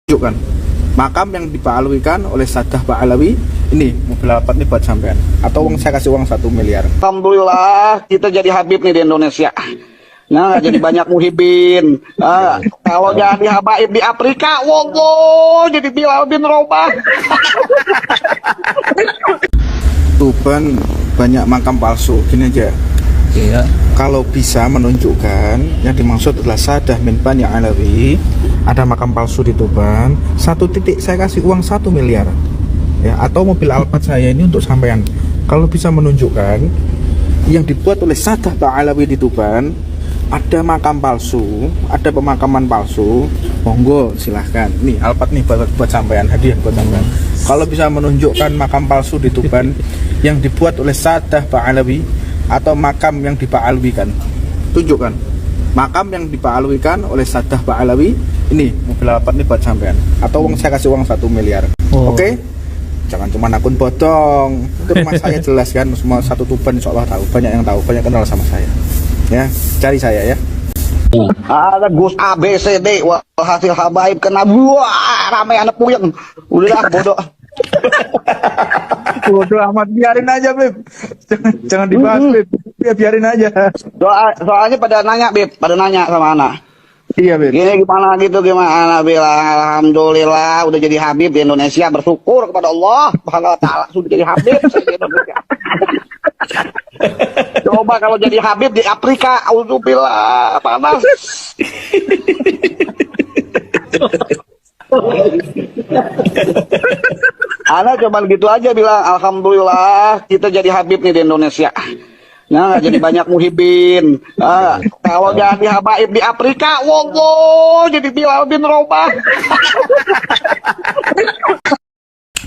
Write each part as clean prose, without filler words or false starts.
tunjukkan makam yang dipa'alwikan oleh Sadah Ba'alawi. Ini mobil Alphard nih buat sampean, atau saya kasih uang 1 miliar. Alhamdulillah kita jadi Habib nih di Indonesia. Nah, jadi banyak muhibin. Kalau jadi habaib di Afrika, wallah jadi Bilal bin Rabah. Tuban banyak makam palsu. Gini aja. Iya. Kalau bisa menunjukkan yang dimaksud adalah Sadah bin Bani Alawi, ada makam palsu di Tuban, satu titik saya kasih uang 1 miliar. Ya, atau mobil Alphard saya ini untuk sampean. Kalau bisa menunjukkan yang dibuat oleh Sadah Ba'alawi di Tuban, ada makam palsu, ada pemakaman palsu, monggo silahkan. Nih Alphard nih buat sampean, hadiah buat sampean. Kalau bisa menunjukkan makam palsu di Tuban yang dibuat oleh Sadah Ba'alawi atau makam yang dipa'alwikan, tunjukkan makam yang dipa'alwikan oleh Sadah Ba'alawi. Ini mobil Alphard nih buat sampean, atau saya kasih uang 1 miliar. Oke? Jangan cuma akun bodong. Itu rumah saya jelas kan, semua satu Tuban insya Allah tahu, banyak yang tahu, banyak kenal sama saya. Ya, cari saya ya. Ada Gus A B C D, wah hasil habaib kena wah ramai anak puyeng. Udah bodoh. Bodoh amat, biarin aja Beb. Jangan dibahas Beb. Ya, biarin aja. Soalnya pada nanya Beb, pada nanya sama anak. Iya Beb. Gini gimana gitu, gimana bilang alhamdulillah udah jadi Habib di Indonesia, bersyukur kepada Allah Subhanahu wa taala sudah jadi Habib di Indonesia. Coba kalau jadi Habib di Afrika, auzubillah panas. Ana cuman gitu aja bilang alhamdulillah kita jadi Habib nih di Indonesia. Nah, jadi banyak muhibin. Kalau jadi habaib di Afrika, wallah jadi Bilal bin Rabah.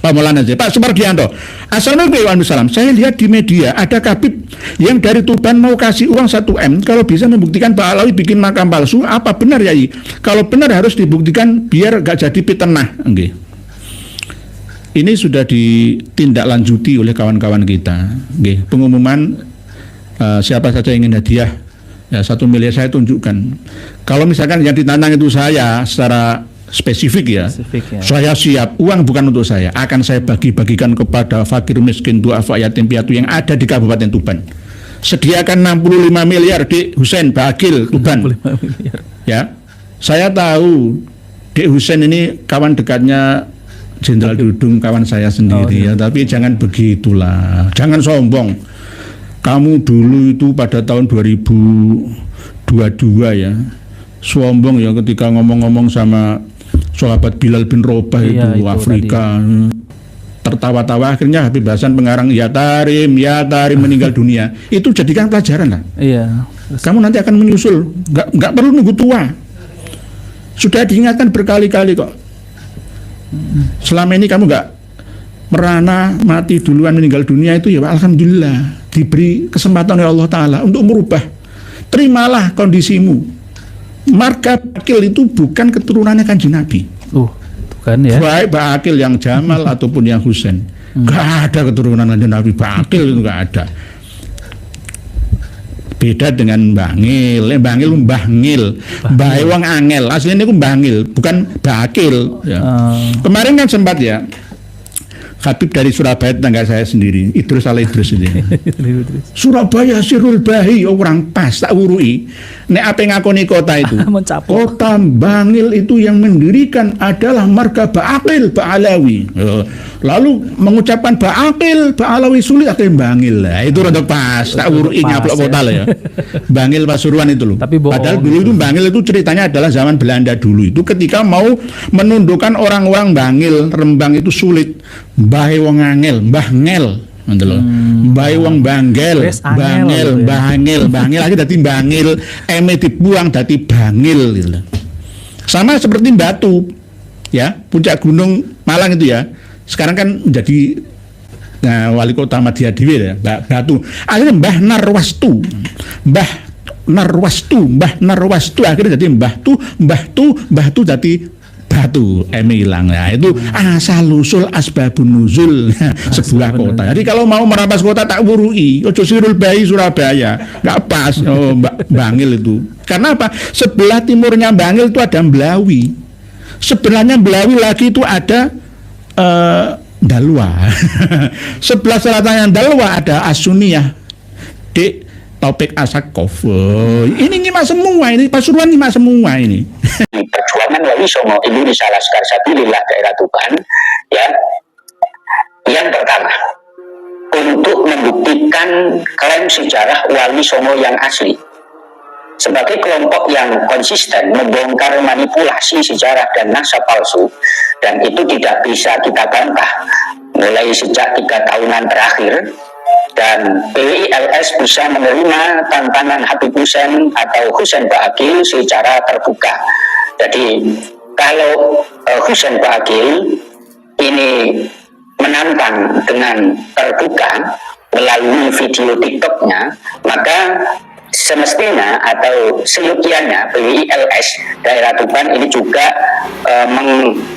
Pak Maulana aja, Pak Sumardianto. Assalamualaikum. Saya lihat di media ada kabib yang dari Tuban mau kasih uang 1 M kalau bisa membuktikan Pak Alawi bikin makam palsu. Apa benar ya? Kalau benar harus dibuktikan biar gak jadi fitnah. Okay. Ini sudah ditindaklanjuti oleh kawan-kawan kita. Okay. Pengumuman siapa saja ingin hadiah ya 1 miliar saya tunjukkan. Kalau misalkan yang ditantang itu saya secara spesifik ya. Saya siap, uang bukan untuk saya, akan saya bagi-bagikan kepada fakir miskin, duafa, yatim piatu yang ada di Kabupaten Tuban. Sediakan 65 miliar di Husein Bakil Tuban. Ya, saya tahu Dek Husein ini kawan dekatnya Jenderal Dudung, kawan saya sendiri ya, tapi jangan begitulah, jangan sombong. Kamu dulu itu pada tahun 2022 ya, sombong ya ketika ngomong-ngomong sama sahabat Bilal bin Rabah itu Afrika. Tertawa-tawa akhirnya Habib Hasan pengarang ya Tarim meninggal dunia. Itu jadikan pelajaran lah. Iya. Kamu nanti akan menyusul, nggak perlu nunggu tua. Sudah diingatkan berkali-kali kok. Selama ini kamu nggak merana mati duluan meninggal dunia itu ya alhamdulillah diberi kesempatan oleh Allah Ta'ala untuk merubah. Terimalah kondisimu. Marga Bakil itu bukan keturunannya Kanjeng Nabi. Bukan ya. Baik Bakil yang Jamal ataupun yang Husain. Gak ada keturunan Kanjeng Nabi. Bakil itu gak ada. Beda dengan Bangil. Bangil Mbahngil. Bae wong angel. Aslinya itu Bangil, bukan Bakil. Ya. Kemarin kan sempat ya. Habib dari Surabaya, tetangga saya sendiri, Idrus Idrus ini. Surabaya Sirul Bahi, orang pas tak urui. Nek apa ngakoni kota itu? Kota Bangil itu yang mendirikan adalah marga Ba'aqil Ba'alawi. Lalu mengucapkan Ba'aqil Ba'alawi sulit akhirnya Bangil lah. Itu rada pas, tak urui nyaplok kota lah ya. Bangil Pasuruan itu loh. Padahal dulu itu Bangil itu ceritanya adalah zaman Belanda dulu itu ketika mau menundukkan orang-orang Bangil, Rembang itu sulit. Mbah wong angel, Mbah ngel, ngono lho. Mbah wong Bangel, Bangel aja dadi Bangil, eme dibuang dadi Bangil gitu lho. Sama seperti Batu. Ya, puncak gunung Malang itu ya. Sekarang kan menjadi wali kota Madya dhewe ya, Batu. Akhirnya Mbah Narwastu akhirnya jadi Mbah Tu jadi Batu hilang ya. Itu asal usul asbabun nuzul sebuah kota. Jadi kalau mau merampas kota tak wurui, ojo Sirul Bahi Surabaya, nggak pas. Bangil itu. Karena apa? Sebelah timurnya Bangil itu ada Melawi. Sebelahnya Belawi lagi itu ada Dalwa. Sebelah selatannya Dalwa ada Asuniyah di Taufik Asakov. Ini nyimak semua, ini Pasuruan nyimak semua ini. Perjuangan Wali Songo Indonesia Laskar Sabilillah daerah Tuban, ya. Yang pertama, untuk membuktikan klaim sejarah Wali Songo yang asli. Sebagai kelompok yang konsisten membongkar manipulasi sejarah dan naskah palsu, dan itu tidak bisa kita bantah mulai sejak 3 tahunan terakhir, dan PWILS bisa menerima tantangan Habib Hussein atau Hussein Ba'akil secara terbuka. Jadi kalau Hussein Ba'akil ini menantang dengan terbuka melalui video TikToknya, maka semestinya atau seyogianya PWILS daerah Tuban ini juga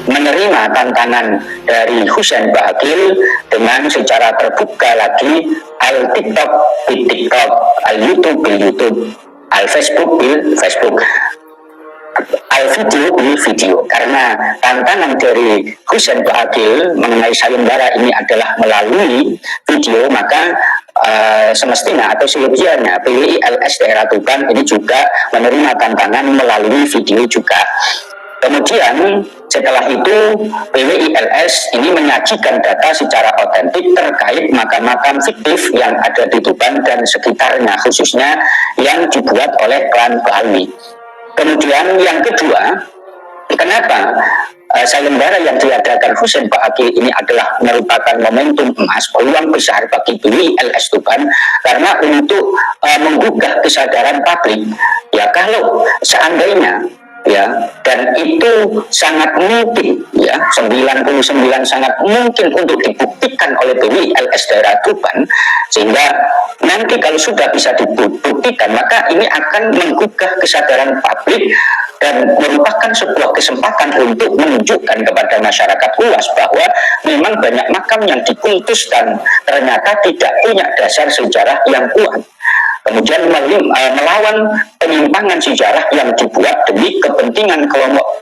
menerima tantangan dari Hussein Ba'akil dengan secara terbuka lagi, al TikTok di TikTok, al YouTube di YouTube, al Facebook di Facebook, al video di video. Karena tantangan dari Hussein Ba'akil mengenai sayembara ini adalah melalui video, maka semestinya atau seyogianya PWILS daerah Tuban ini juga menerima tantangan melalui video juga. Kemudian setelah itu PWILS ini menyajikan data secara otentik terkait makam-makam fiktif yang ada di Tuban dan sekitarnya, khususnya yang dibuat oleh klan Balawi. Kemudian yang kedua, kenapa sayembara yang diadakan Hussein Ba'akil ini adalah merupakan momentum emas, peluang besar bagi PWILS Tuban, karena untuk menggugah kesadaran publik. Ya, kalau seandainya ya, dan itu sangat mungkin, ya, 99 sangat mungkin untuk dibuktikan oleh PWILS daerah Tuban, sehingga nanti kalau sudah bisa dibuktikan, maka ini akan menggugah kesadaran publik dan merupakan sebuah kesempatan untuk menunjukkan kepada masyarakat luas bahwa memang banyak makam yang dikultuskan ternyata tidak punya dasar sejarah yang kuat. Kemudian melawan penyimpangan sejarah yang dibuat demi kepentingan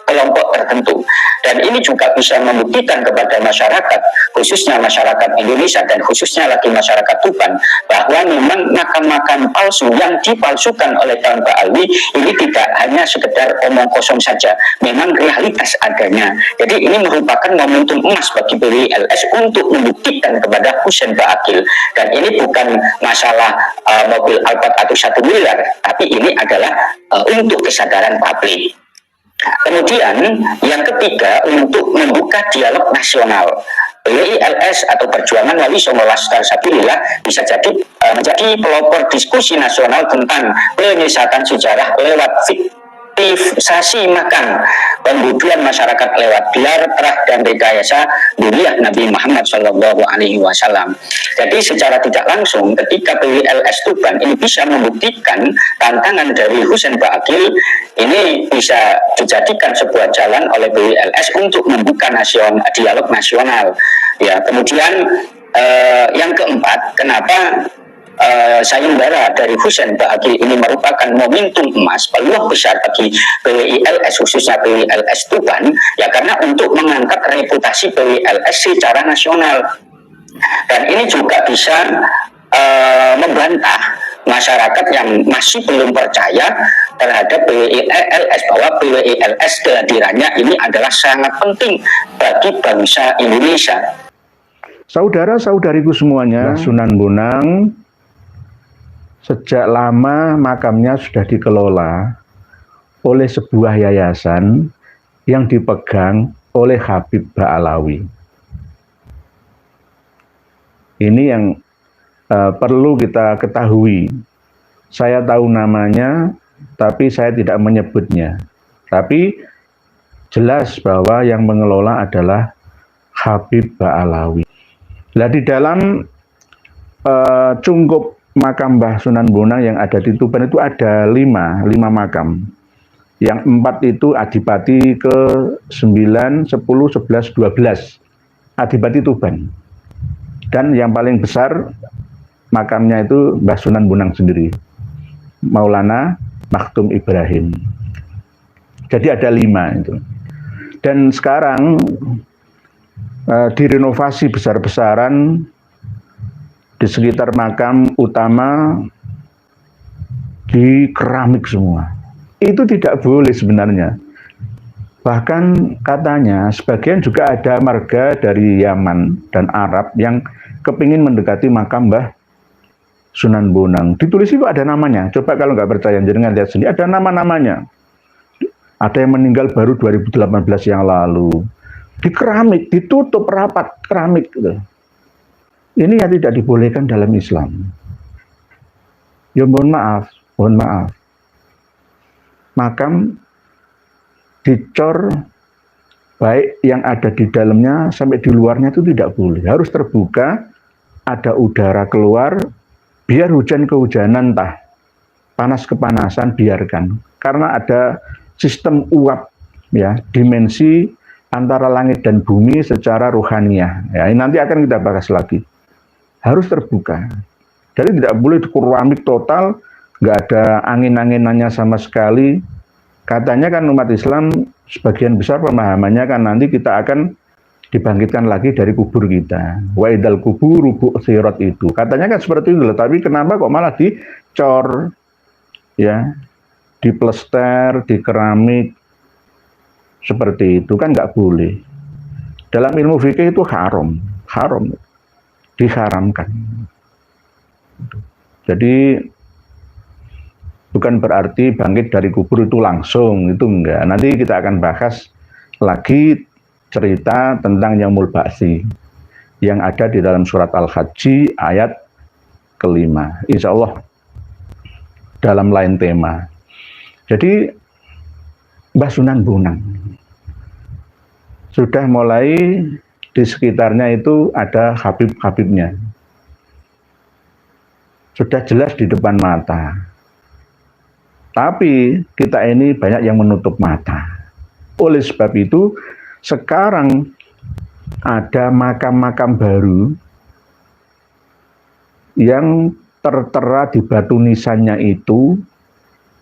kelompok tertentu. Dan ini juga bisa membuktikan kepada masyarakat, khususnya masyarakat Indonesia dan khususnya lagi masyarakat Tuban, bahwa memang makam-makam palsu yang dipalsukan oleh kaum Ba'alwi ini tidak hanya sekedar omong kosong saja, memang realitas adanya. Jadi ini merupakan momentum emas bagi PWILS untuk membuktikan kepada Hussein Ba'akil. Dan ini bukan masalah mobil Alphard atau 1 miliar, tapi ini adalah untuk kesadaran publik. Kemudian yang ketiga, untuk membuka dialog nasional. PWILS atau Perjuangan Wali Songo Laskar Sabilillah bisa jadi menjadi pelopor diskusi nasional tentang penyesatan sejarah lewat fiktifisasi makam, pembuduan masyarakat lewat gelar, terah, dan rekayasa duriah Nabi Muhammad SAW. Jadi secara tidak langsung ketika PWILS Tuban ini bisa membuktikan tantangan dari Hussein Ba'akil, ini bisa dijadikan sebuah jalan oleh PWILS untuk membuka dialog nasional. Ya, kemudian yang keempat, kenapa sayembara dari Hussein Ba'akil ini merupakan momentum emas, peluang besar bagi PWILS, khususnya PWILS Tuban, ya karena untuk mengangkat reputasi PWILS secara nasional. Dan ini juga bisa membantah masyarakat yang masih belum percaya terhadap PWILS, bahwa PWILS kehadirannya ini adalah sangat penting bagi bangsa Indonesia. Saudara-saudariku semuanya, Sunan Bonang sejak lama makamnya sudah dikelola oleh sebuah yayasan yang dipegang oleh Habib Ba'alawi. Ini yang perlu kita ketahui. Saya tahu namanya, tapi saya tidak menyebutnya. Tapi jelas bahwa yang mengelola adalah Habib Ba'alawi. Nah, di dalam cungkup makam Mbah Sunan Bonang yang ada di Tuban itu ada 5 makam. Yang 4 itu Adipati ke 9, 10, 11, 12. Adipati Tuban. Dan yang paling besar makamnya itu Mbah Sunan Bonang sendiri, Maulana Maktum Ibrahim. Jadi ada 5 itu. Dan sekarang direnovasi besar-besaran di sekitar makam utama di keramik semua. Itu tidak boleh sebenarnya. Bahkan katanya sebagian juga ada marga dari Yaman dan Arab yang kepingin mendekati makam Mbah Sunan Bonang. Ditulis itu ada namanya. Coba kalau nggak percaya, jangan lihat sini. Ada nama-namanya. Ada yang meninggal baru 2018 yang lalu. Di keramik, ditutup rapat keramik. Gitu. Ini yang tidak dibolehkan dalam Islam. Ya mohon maaf. Makam dicor baik yang ada di dalamnya sampai di luarnya itu tidak boleh. Harus terbuka, ada udara keluar, biar hujan kehujanan entah panas kepanasan biarkan. Karena ada sistem uap ya, dimensi antara langit dan bumi secara rohaniah. Ya, ini nanti akan kita bahas lagi. Harus terbuka. Jadi tidak boleh keramik total, nggak ada angin-anginannya sama sekali. Katanya kan umat Islam sebagian besar pemahamannya kan nanti kita akan dibangkitkan lagi dari kubur kita. Wa idal kubur rubu' sirat itu. Katanya kan seperti itu, tapi kenapa kok malah dicor ya, diplester, di keramik seperti itu kan nggak boleh. Dalam ilmu fikih itu haram, diharamkan. Jadi bukan berarti bangkit dari kubur itu langsung, itu enggak. Nanti kita akan bahas lagi cerita tentang Yaumul Ba'si yang ada di dalam surat Al-Hajj ayat kelima. Insya Allah dalam lain tema. Jadi Mbah Sunan Bonang sudah mulai di sekitarnya itu ada habib-habibnya. Sudah jelas di depan mata. Tapi kita ini banyak yang menutup mata. Oleh sebab itu, sekarang ada makam-makam baru yang tertera di batu nisannya itu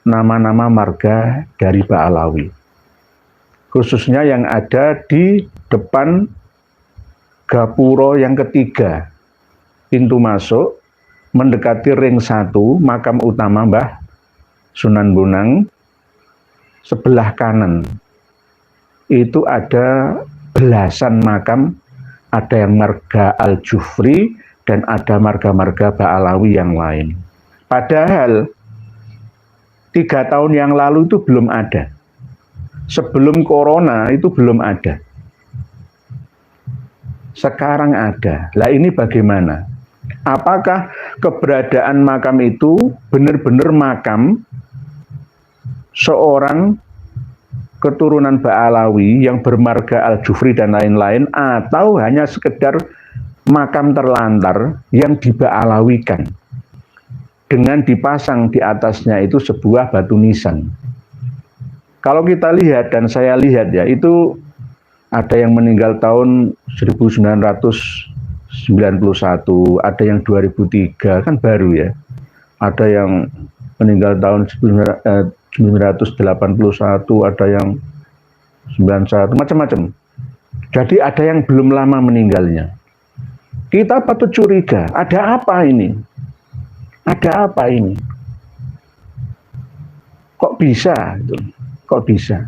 nama-nama marga dari Ba'alawi. Khususnya yang ada di depan gapuro yang ketiga, pintu masuk, mendekati ring 1, makam utama Mbah Sunan Bonang, sebelah kanan itu ada belasan makam, ada yang marga Al-Jufri dan ada marga-marga Ba'alawi yang lain. Padahal 3 tahun yang lalu itu belum ada. Sebelum corona itu belum ada. Sekarang ada. Lah ini bagaimana? Apakah keberadaan makam itu benar-benar makam seorang keturunan Ba'alawi yang bermarga Al-Jufri dan lain-lain, atau hanya sekedar makam terlantar yang diba'alawikan dengan dipasang di atasnya itu sebuah batu nisan. Kalau kita lihat dan saya lihat ya, itu ada yang meninggal tahun 1991, ada yang 2003, kan baru ya. Ada yang meninggal tahun 1981, ada yang 91, macam-macam. Jadi ada yang belum lama meninggalnya. Kita patut curiga, ada apa ini? Ada apa ini? Kok bisa? Kok bisa?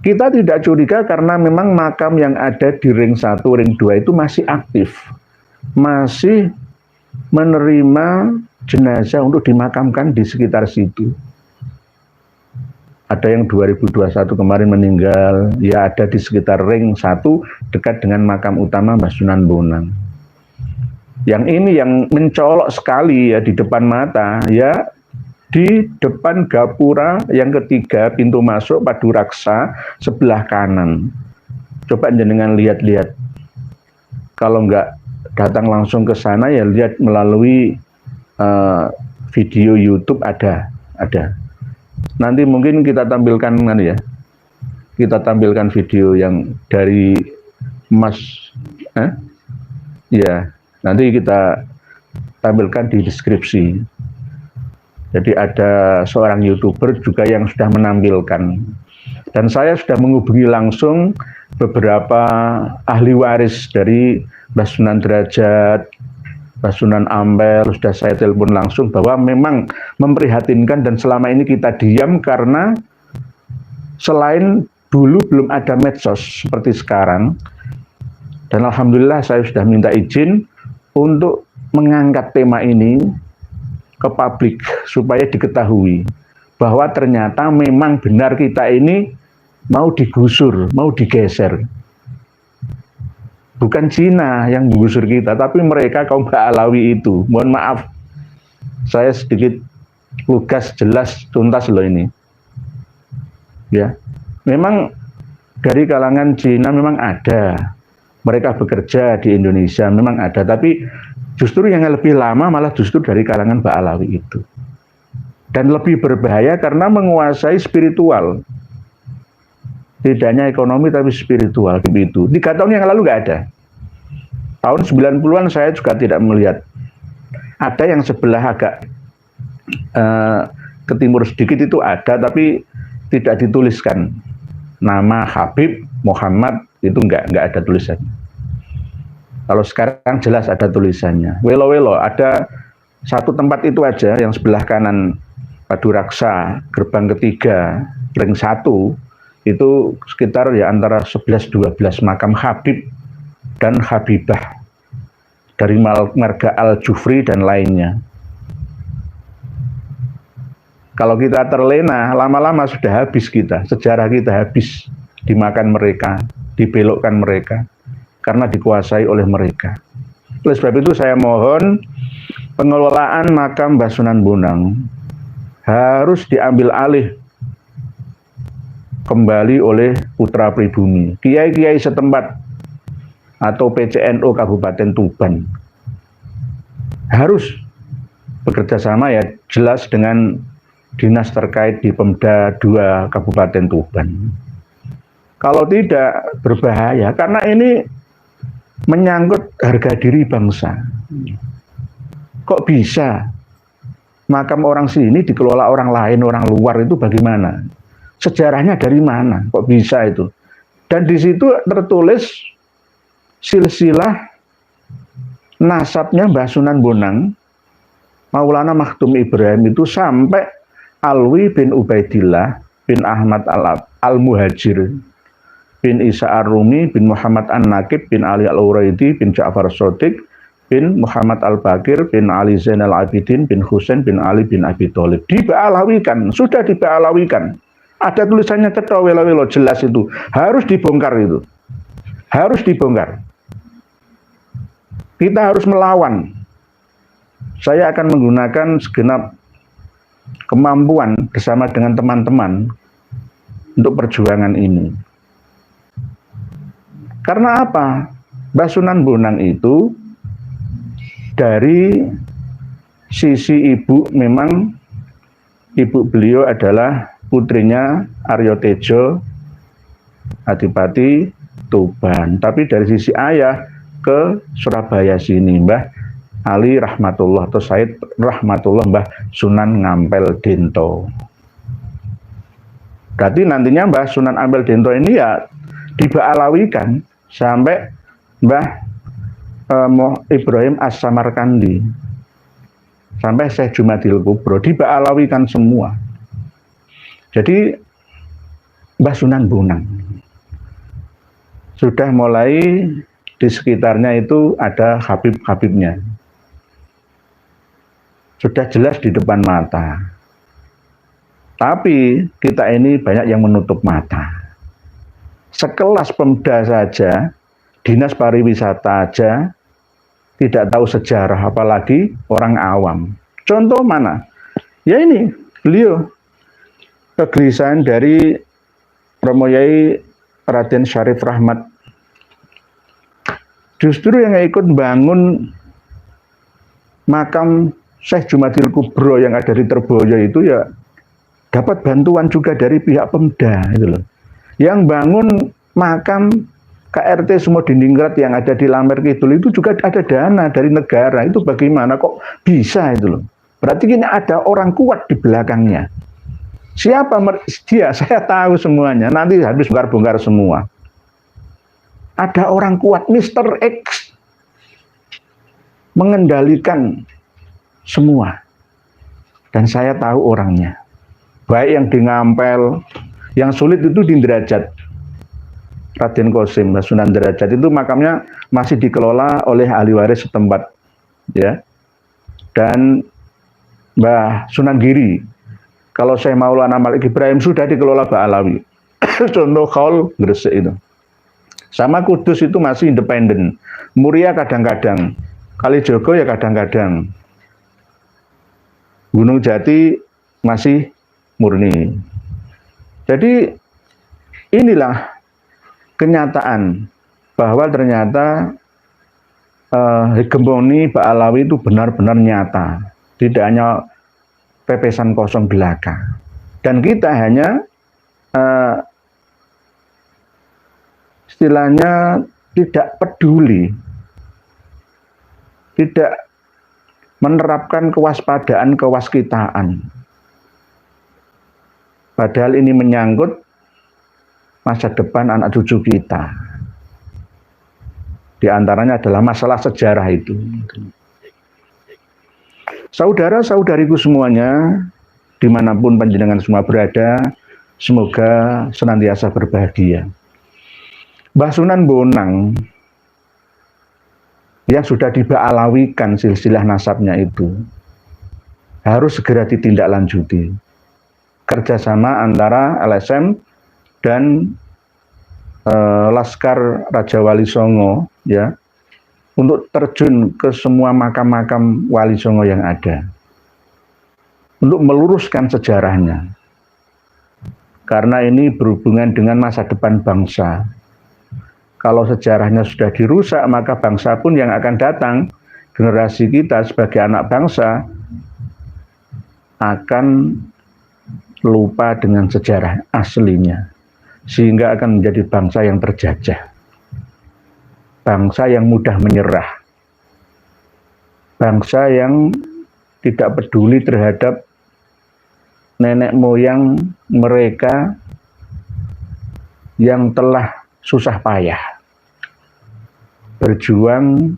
Kita tidak curiga karena memang makam yang ada di ring 1, ring 2 itu masih aktif. Masih menerima jenazah untuk dimakamkan di sekitar situ. Ada yang 2021 kemarin meninggal, ya ada di sekitar ring 1 dekat dengan makam utama Mbah Sunan Bonang. Yang ini yang mencolok sekali ya di depan mata, ya di depan gapura yang ketiga, pintu masuk Paduraksa sebelah kanan. Coba jenengan lihat-lihat. Kalau nggak datang langsung ke sana ya lihat melalui video YouTube ada. Nanti mungkin kita tampilkan kan ya. Kita tampilkan video yang dari Mas ya, nanti kita tampilkan di deskripsi. Jadi ada seorang YouTuber juga yang sudah menampilkan. Dan saya sudah menghubungi langsung beberapa ahli waris dari Mbah Sunan Derajat, Mbah Sunan Ampel, sudah saya telepon langsung bahwa memang memprihatinkan dan selama ini kita diam karena selain dulu belum ada medsos seperti sekarang. Dan alhamdulillah saya sudah minta izin untuk mengangkat tema ini ke publik supaya diketahui bahwa ternyata memang benar kita ini mau digusur, mau digeser. Bukan Cina yang menggusur kita, tapi mereka kaum Alawi itu. Mohon maaf, saya sedikit lugas, jelas, tuntas loh ini. Ya, memang dari kalangan Cina memang ada. Mereka bekerja di Indonesia, memang ada. Tapi justru yang lebih lama malah justru dari kalangan Alawi itu. Dan lebih berbahaya karena menguasai spiritual. Tidak hanya ekonomi tapi spiritual begitu. 3 tahun yang lalu nggak ada. Tahun 90-an saya juga tidak melihat. Ada yang sebelah agak ke timur sedikit itu ada, tapi tidak dituliskan. Nama Habib Muhammad itu nggak ada tulisannya. Kalau sekarang jelas ada tulisannya. Welo-welo ada satu tempat itu aja yang sebelah kanan Paduraksa, gerbang ketiga, ring 1, itu sekitar ya antara 11-12 makam Habib dan Habibah dari marga Al-Jufri dan lainnya. Kalau kita terlena, lama-lama sudah habis kita, sejarah kita habis, dimakan mereka, dibelokkan mereka, karena dikuasai oleh mereka. Oleh sebab itu saya mohon pengelolaan makam Mbah Sunan Bonang harus diambil alih kembali oleh putra pribumi, kiai-kiai setempat atau PCNO Kabupaten Tuban harus bekerja sama ya jelas dengan dinas terkait di Pemda 2 Kabupaten Tuban. Kalau tidak berbahaya karena ini menyangkut harga diri bangsa. Kok bisa makam orang sini dikelola orang lain, orang luar, itu bagaimana? Sejarahnya dari mana? Kok bisa itu? Dan di situ tertulis silsilah nasabnya Mbah Sunan Bonang, Maulana Maktum Ibrahim itu sampai Alwi bin Ubaidillah bin Ahmad Al-Muhajir bin Isa Ar-Rumi bin Muhammad An-Nakib bin Ali Al-Uraidi bin Ja'far Shodiq bin Muhammad Al-Bakir bin Ali Zainal Abidin bin Husain bin Ali bin Abi Thalib. Diba'alawikan, sudah diba'alawikan. Ada tulisannya cetok welo-welo, jelas itu. Harus dibongkar itu. Harus dibongkar. Kita harus melawan. Saya akan menggunakan segenap kemampuan bersama dengan teman-teman untuk perjuangan ini. Karena apa? Mbah Sunan Bonang itu dari sisi ibu memang ibu beliau adalah putrinya Aryo Tejo Adipati Tuban. Tapi dari sisi ayah ke Surabaya sini Mbah Ali Rahmatullah atau Said Rahmatullah Mbah Sunan Ngampel Dento. Berarti nantinya Mbah Sunan Ampel Dento ini ya diba'alawikan sampai Mbah Ibrahim As-Samarkandi sampai Syekh Jumadil Kubro diba'alawikan semua. Jadi Mbah Sunan Bonang sudah mulai di sekitarnya itu ada Habib-Habibnya. Sudah jelas di depan mata. Tapi kita ini banyak yang menutup mata. Sekelas Pemda saja, Dinas Pariwisata aja tidak tahu sejarah, apalagi orang awam. Contoh mana? Ya ini, beliau kegelisahan dari Romo Yai Raden Syarif Rahmat. Justru yang ikut bangun makam Syekh Jumadil Kubro yang ada di Terboyo itu ya dapat bantuan juga dari pihak Pemda itu loh. Yang bangun makam KRT Sumodiningrat yang ada di Lamer Kidul itu juga ada dana dari negara. Itu bagaimana kok bisa itu loh. Berarti ini ada orang kuat di belakangnya. Siapa dia? Saya tahu semuanya. Nanti habis bongkar-bongkar semua. Ada orang kuat, Mr. X, mengendalikan semua. Dan saya tahu orangnya. Baik yang di Ngampel, yang sulit itu di Derajat. Raden Kosim, Sunan Derajat itu makamnya masih dikelola oleh ahli waris setempat, ya. Dan Mbah Sunan Giri, kalau saya Maulana Malik Ibrahim sudah dikelola Mbah Alawi. Contoh Khaul Gresik itu. Sama Kudus itu masih independen. Muria kadang-kadang, Kalijogo ya kadang-kadang. Gunung Jati masih murni. Jadi inilah kenyataan bahwa ternyata hegemoni Mbah Alawi itu benar-benar nyata, tidak hanya pepesan kosong belaka. Dan kita hanya istilahnya tidak peduli, tidak menerapkan kewaspadaan, kewaskitaan. Padahal ini menyangkut masa depan anak cucu kita. Di antaranya adalah masalah sejarah itu. Saudara-saudariku semuanya, dimanapun panjenengan semua berada, semoga senantiasa berbahagia. Mbah Sunan Bonang yang sudah dibaalawikan silsilah nasabnya itu harus segera ditindaklanjuti. Kerjasama antara LSM dan Laskar Raja Wali Songo, ya, untuk terjun ke semua makam-makam Wali Songo yang ada, untuk meluruskan sejarahnya, karena ini berhubungan dengan masa depan bangsa. Kalau sejarahnya sudah dirusak, maka bangsa pun yang akan datang, generasi kita sebagai anak bangsa, akan lupa dengan sejarah aslinya. Sehingga akan menjadi bangsa yang terjajah. Bangsa yang mudah menyerah. Bangsa yang tidak peduli terhadap nenek moyang mereka yang telah susah payah berjuang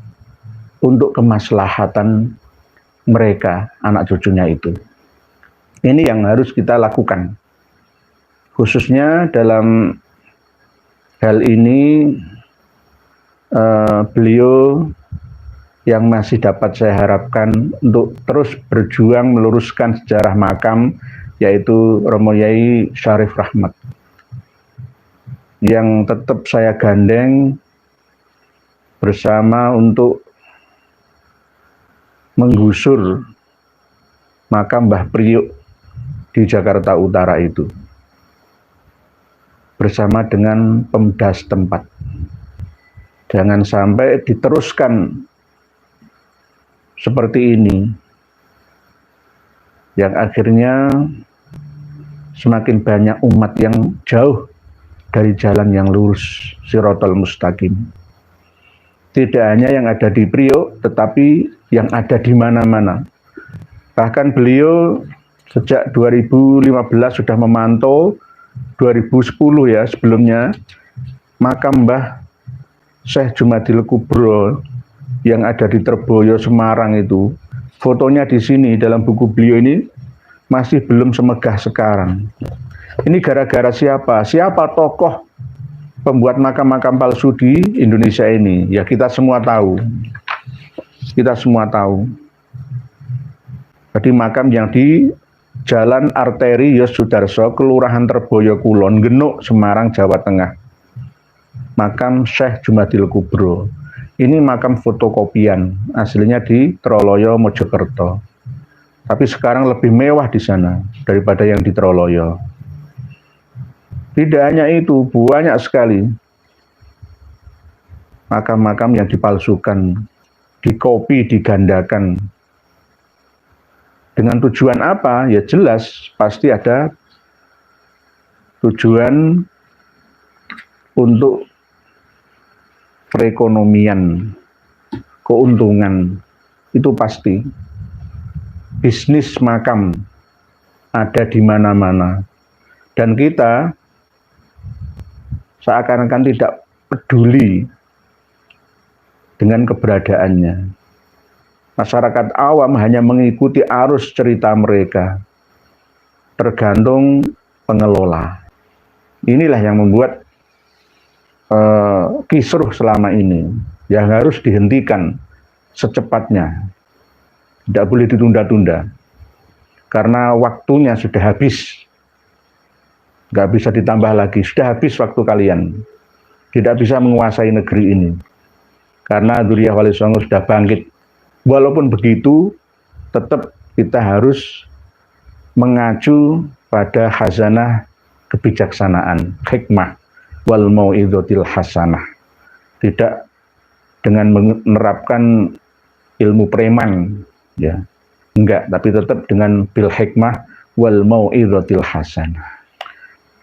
untuk kemaslahatan mereka, anak cucunya itu. Ini yang harus kita lakukan. Khususnya dalam hal ini beliau yang masih dapat saya harapkan untuk terus berjuang meluruskan sejarah makam, yaitu Romo Yai Syarif Rahmat, yang tetap saya gandeng bersama untuk menggusur makam Mbah Priuk di Jakarta Utara itu, bersama dengan Pemda setempat. Jangan sampai diteruskan seperti ini, yang akhirnya semakin banyak umat yang jauh dari jalan yang lurus, Shirathul Mustaqim. Tidak hanya yang ada di Priok, tetapi yang ada di mana-mana. Bahkan beliau sejak 2015 sudah memantau, 2010 ya sebelumnya, makam Mbah Syekh Jumadil Kubro yang ada di Terboyo, Semarang itu, fotonya di sini dalam buku beliau ini masih belum semegah sekarang. Ini gara-gara siapa? Siapa tokoh pembuat makam-makam palsu di Indonesia ini? Ya kita semua tahu. Kita semua tahu. Jadi makam yang di Jalan Arteri Yos Sudarso, Kelurahan Terboyo Kulon, Genuk, Semarang, Jawa Tengah. Makam Syekh Jumadil Kubro. Ini makam fotokopian, aslinya di Troloyo, Mojokerto. Tapi sekarang lebih mewah di sana daripada yang di Troloyo. Tidak hanya itu, banyak sekali makam-makam yang dipalsukan, dikopi, digandakan. Dengan tujuan apa? Ya jelas, pasti ada tujuan untuk perekonomian, keuntungan, itu pasti. Bisnis makam ada di mana-mana. Dan kita seakan-akan tidak peduli dengan keberadaannya. Masyarakat awam hanya mengikuti arus cerita mereka, tergantung pengelola. Inilah yang membuat kisruh selama ini, yang harus dihentikan secepatnya. Tidak boleh ditunda-tunda, karena waktunya sudah habis. Nggak bisa ditambah lagi, sudah habis waktu kalian. Tidak bisa menguasai negeri ini, karena Dzurriyyah Wali Songo sudah bangkit. Walaupun begitu, tetap kita harus mengacu pada khazanah kebijaksanaan, hikmah, wal mau'idhatil hasanah. Tidak dengan menerapkan ilmu preman, ya, enggak, tapi tetap dengan bil hikmah wal mau'idhatil hasanah.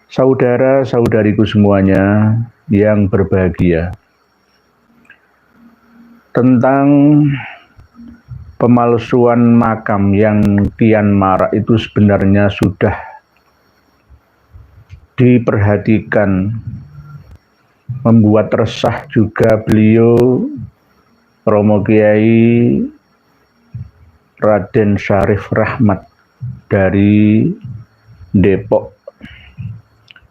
Saudara-saudariku semuanya yang berbahagia, tentang pemalsuan makam yang kian marak itu sebenarnya sudah diperhatikan, membuat resah juga beliau Romo Kiai Raden Syarif Rahmat dari Depok.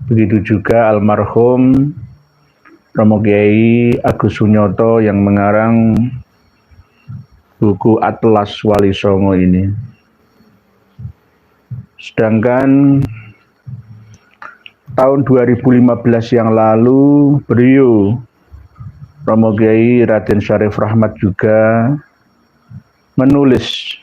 Begitu juga almarhum Romo Kiai Agus Sunyoto yang mengarang buku Atlas Wali Songo ini. Sedangkan tahun 2015 yang lalu beliau Romo Kiai Raden Syarif Rahmat juga menulis